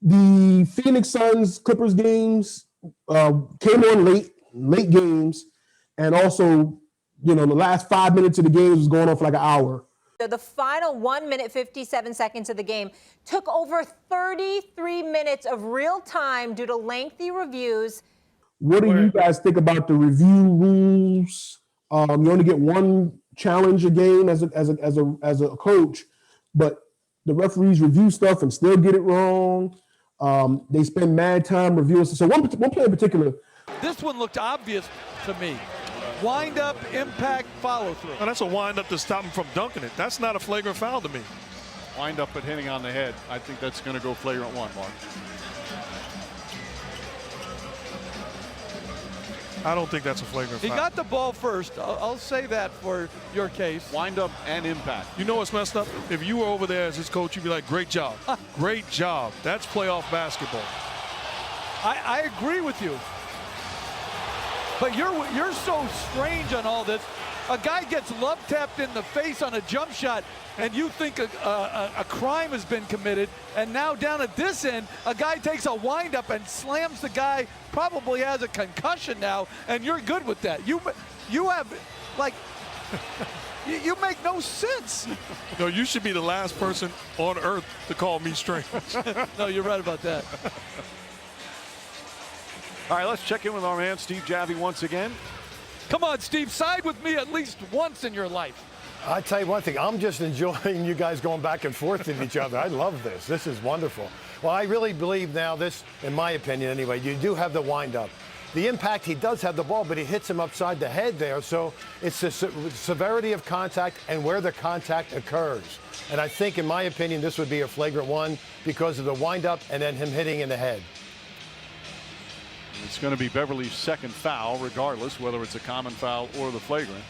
The Phoenix Suns Clippers games came on late games, and also, the last 5 minutes of the games was going on for like an hour. The final 1 minute, 57 seconds of the game took over 33 minutes of real time due to lengthy reviews. What do you guys think about the review rules? You only get one challenge a game as a coach, but the referees review stuff and still get it wrong. They spend mad time reviewing. So one player in particular. This one looked obvious to me. Wind up, impact, follow through. Oh, that's a wind up to stop him from dunking it. That's not a flagrant foul to me. Wind up but hitting on the head. I think that's going to go flagrant one, Mark. I don't think that's a flagrant foul. He got the ball first. I'll say that for your case. Wind up and impact. You know what's messed up? If you were over there as his coach, you'd be like, great job. Great job. That's playoff basketball. I agree with you. But you're so strange on all this. A guy gets love tapped in the face on a jump shot, and you think a crime has been committed. And now down at this end, a guy takes a windup and slams the guy, probably has a concussion now, and you're good with that. You have, like, you make no sense. No, you should be the last person on earth to call me strange. No, you're right about that. All right, let's check in with our man, Steve Javie, once again. Come on, Steve, side with me at least once in your life. I'll tell you one thing. I'm just enjoying you guys going back and forth with each other. I love this. This is wonderful. Well, I really believe now this, in my opinion anyway, you do have the wind-up. The impact, he does have the ball, but he hits him upside the head there. So it's the severity of contact and where the contact occurs. And I think, in my opinion, this would be a flagrant one because of the wind-up and then him hitting in the head. It's going to be Beverly's second foul, regardless whether it's a common foul or the flagrant.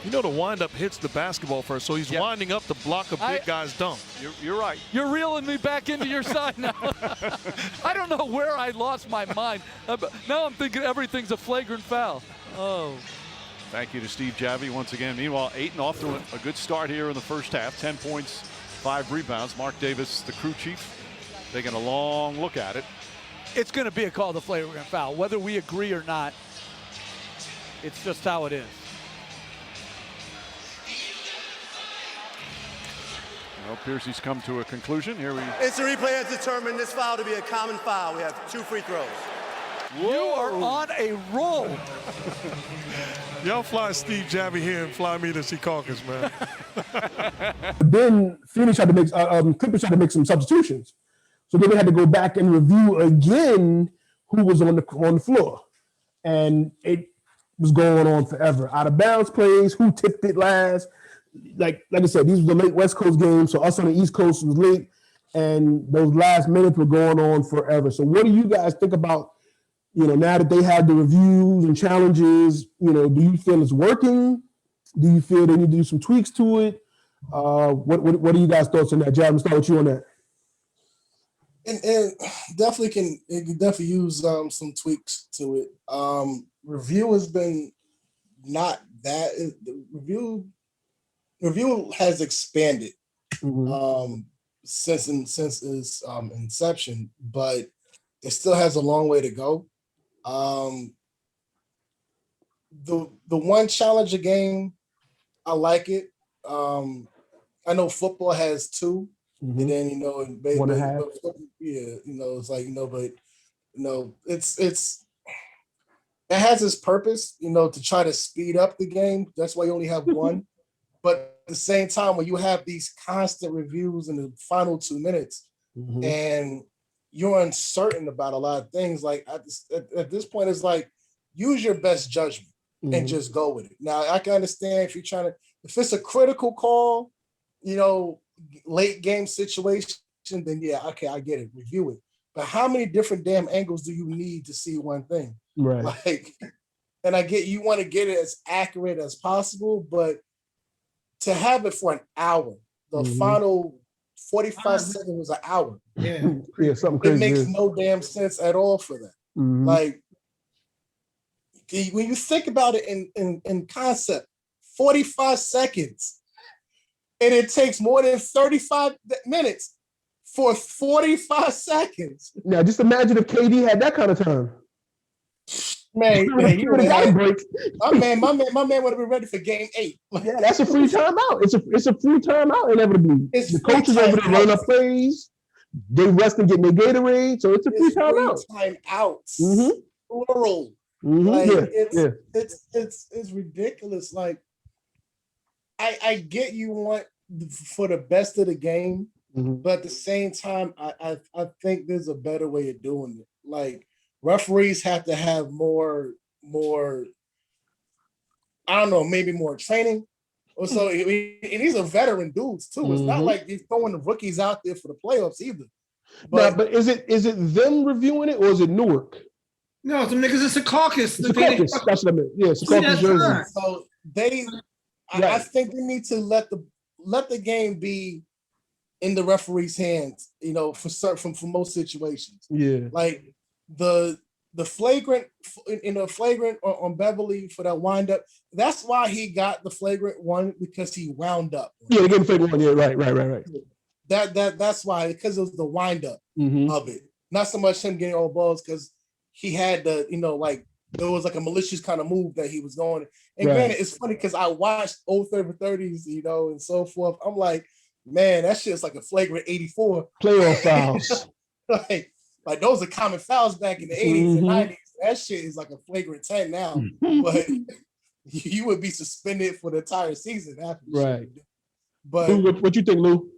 You know the windup hits the basketball first, so he's winding up to block a big guy's dunk. You're right. You're reeling me back into your side now. I don't know where I lost my mind. Now I'm thinking everything's a flagrant foul. Oh. Thank you to Steve Javie once again. Meanwhile, Ayton off to a good start here in the first half. 10 points, 5 rebounds. Mark Davis, the crew chief, taking a long look at it. It's going to be a call to flagrant foul, whether we agree or not. It's just how it is. Well, Piercy's come to a conclusion. Here we. Instant replay has determined this foul to be a common foul. We have 2 free throws. Whoa. You are on a roll. Y'all fly Steve Javie here and fly me to Secaucus, man. Then Phoenix tried to make Clippers tried to make some substitutions. So then they had to go back and review again who was on the floor. And it was going on forever. Out of bounds plays, who tipped it last. Like I said, these were the late West Coast games, so us on the East Coast was late, and those last minutes were going on forever. So what do you guys think about, now that they have the reviews and challenges, do you feel it's working? Do you feel they need to do some tweaks to it? What are you guys' thoughts on that? Jav, I'm start with you on that. And definitely definitely use some tweaks to it. Review has been not that. The review has expanded since its inception, but it still has a long way to go. The one challenge a game, I like it. I know football has 2. And then baseball, 1.5. It's like but it has its purpose, to try to speed up the game. That's why you only have 1. But at the same time, when you have these constant reviews in the final 2 minutes, and you're uncertain about a lot of things, like at this point, it's like use your best judgment and just go with it. Now, I can understand if if it's a critical call, late game situation, then yeah, okay, I get it, review it. But how many different damn angles do you need to see one thing? Right. And I get you want to get it as accurate as possible, but to have it for an hour, the final 45 seconds was an hour. Yeah, something crazy. It makes no damn sense at all for that. Like, when you think about it in concept, 45 seconds, and it takes more than 35 minutes for 45 seconds. Now, just imagine if KD had that kind of time. Man, He would have got a break. my man would have been ready for game 8. Yeah, that's a free timeout. It's a free timeout inevitably. It's The free coaches over there timeout. running up plays. They rest and getting their Gatorade, so it's a free timeout. Timeouts. Mhm. Plural. Mhm. Like Yeah, it's ridiculous. Like I get you want for the best of the game, Mhm. but at the same time, I think there's a better way of doing it. Like referees have to have more. I don't know, maybe more training. Or so, and these are veteran dudes too. It's not Mhm. like they're throwing the rookies out there for the playoffs either. But, but is it them reviewing it or is it Newark? No, some niggas it's a caucus. It's a caucus. That's what I meant. Yeah, it's a caucus that's jersey. right. So I Right. think they need to let the game be in the referee's hands. You know, for most situations, Yeah. like the flagrant flagrant on Beverly for that wind up. That's why he got the flagrant one, because he wound up. Yeah, they gave him one. Yeah, right. That's why, because it was the wind up Mhm. of it, not so much him getting all balls, because he had the, like there was like a malicious kind of move that he was going. And Right. granted, it's funny because I watched old 30s, and so forth. I'm like, man, that shit's like a flagrant 84. Playoff fouls. like those are common fouls back in the 80s and Mhm. 90s. That shit is like a flagrant 10 now. But you would be suspended for the entire season after. Right. But Lou, what you think, Lou?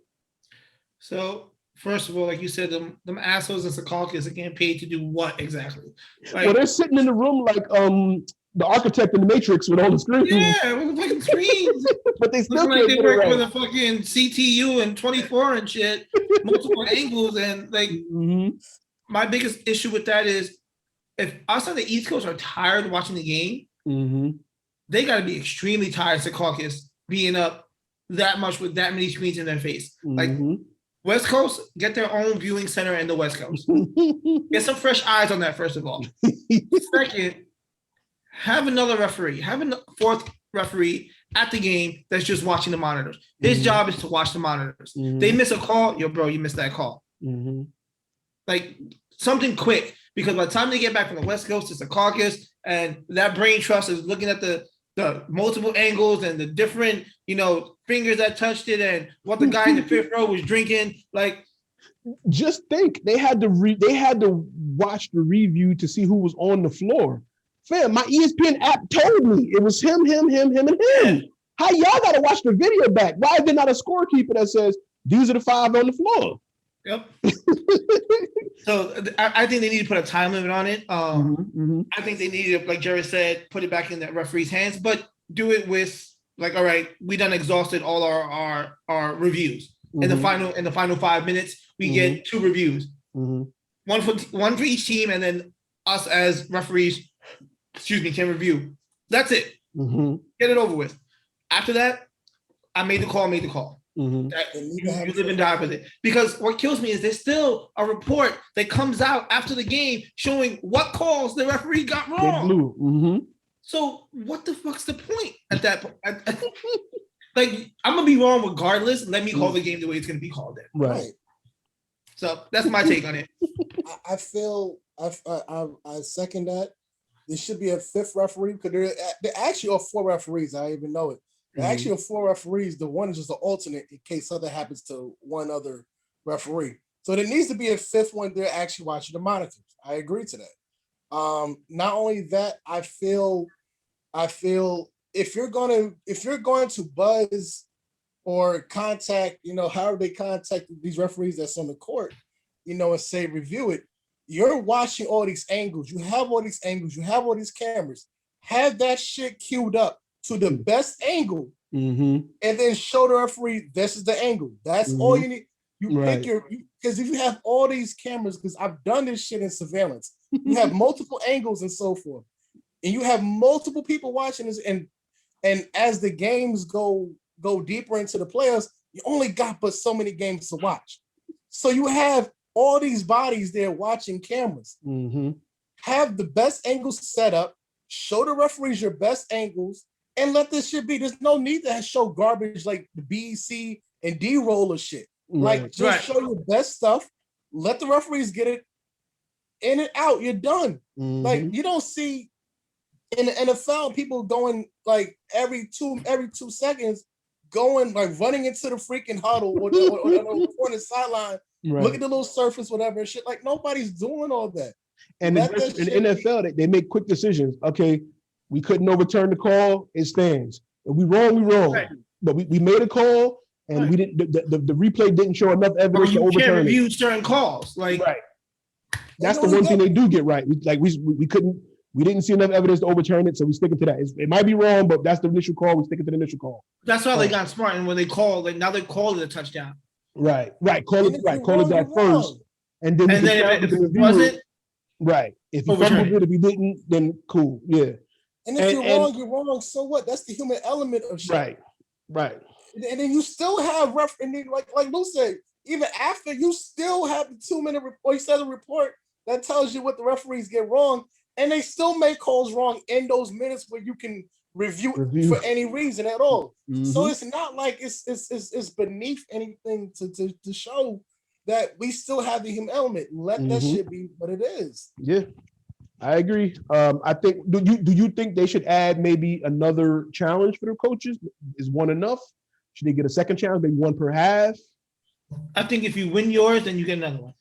So first of all, like you said, them assholes in Secaucus are getting paid to do what exactly? Like, Well, they're sitting in the room like the architect in the Matrix with all the screens. yeah, with the fucking screens. But they still Looking like can't they get it work right. with a fucking CTU and 24 and shit, multiple angles, and like Mhm. my biggest issue with that is if us on the East Coast are tired watching the game, Mhm. they got to be extremely tired. Secaucus being up that much with that many screens in their face. Like Mhm. West Coast, get their own viewing center in the West Coast. Get some fresh eyes on that, first of all. Second, have another referee, have a fourth referee at the game that's just watching the monitors. His Mhm. job is to watch the monitors. Mhm. They miss a call, yo, bro, you missed that call. Mhm. Like something quick, because by the time they get back from the West Coast, it's a caucus, and that brain trust is looking at the multiple angles and the different, fingers that touched it and what the guy in the fifth row was drinking. Like, Just think, they had to watch the review to see who was on the floor. Fam, my ESPN app told me it was him, and him. How y'all got to watch the video back? Why is there not a scorekeeper that says these are the 5 on the floor? yep. So I think they need to put a time limit on it. Mhm. I think they need to, like Jared said, put it back in that referee's hands, but do it with like, all right, we done exhausted all our reviews. In the final 5 minutes, we get 2 reviews. Mhm. One for each team, and then us as referees, can review. That's it. Mhm. Get it over with. After that, I made the call. Mhm. You live and die with it. Because what kills me is there's still a report that comes out after the game showing what calls the referee got They wrong. blew. Mhm. So what the fuck's the point at that point? Like, I'm gonna be wrong regardless. Let me call the game the way it's gonna be called then. Right. So that's my take on it. I feel I second that. There should be a 5th referee, because there actually are 4 referees. I didn't even know it. There actually are 4 referees. The one is just an alternate in case something happens to one other referee. So there needs to be a 5th one there actually watching the monitors. I agree to that. Not only that, I feel if you're going to buzz or contact, however they contact these referees that's on the court, and say review it, you're watching all these angles. You have all these angles. You have all these cameras. Have that shit queued up to the best angle, Mhm. and then show the referee this is the angle. That's all you need. You Right. pick because if you have all these cameras, because I've done this shit in surveillance, you have multiple angles and so forth, and you have multiple people watching this, and as the games go deeper into the playoffs, you only got but so many games to watch. So you have all these bodies there watching cameras. Mhm. Have the best angles set up, show the referees your best angles, and let this shit be. There's no need to show garbage like the B, C, and D roller shit. Like, Right. just show your best stuff. Let the referees get it in and out. You're done. Like, you don't see in the NFL people going like every two seconds, going like running into the freaking huddle or on the sideline, look at the little surface, whatever and shit. Like, nobody's doing all that. And Let in that the shit NFL, they make quick decisions. Okay, we couldn't overturn the call. It stands. If we wrong, we wrong. Right. But we made a call, and we didn't. The replay didn't show enough Or evidence to you can't overturn it. review certain calls. Like, Right. That's the one thing they do get right. We didn't see enough evidence to overturn it, so we sticking to that. It might be wrong, but that's the initial call. We sticking to the initial call. that's why they got smart. And when they call, like now they call it a touchdown. Right. Call And it if right. you're Call it wrong, that you're first, wrong. and then And then if it wasn't, right. If he overturn fumbled it, if he didn't, then cool. Yeah. And if you're wrong, you're wrong. So what? That's the human element of shit. Right. And then you still have and then like Lou said, even after you still have the 2-minute report, you said a report that tells you what the referees get wrong, and they still make calls wrong in those minutes where you can review. For any reason at all. So it's not like it's beneath anything to show that we still have the human element. Let that shit be what it is. Yeah. I agree. I think. Do you think they should add maybe another challenge for the coaches? Is one enough? Should they get a second challenge? Maybe one per half? I think if you win yours, then you get another one.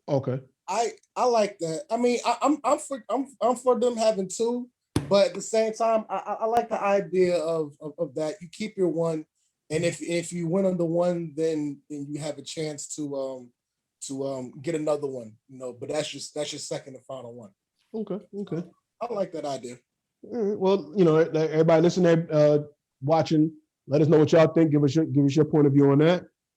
Okay. I like that. I mean, I'm for them having two, but at the same time, I like the idea of that. You keep your one, and if you win on the one, then you have a chance to get another one. But that's your second and final one. Okay. I like that idea. All right. Well, everybody listening, watching, let us know what y'all think. Give us your point of view on that.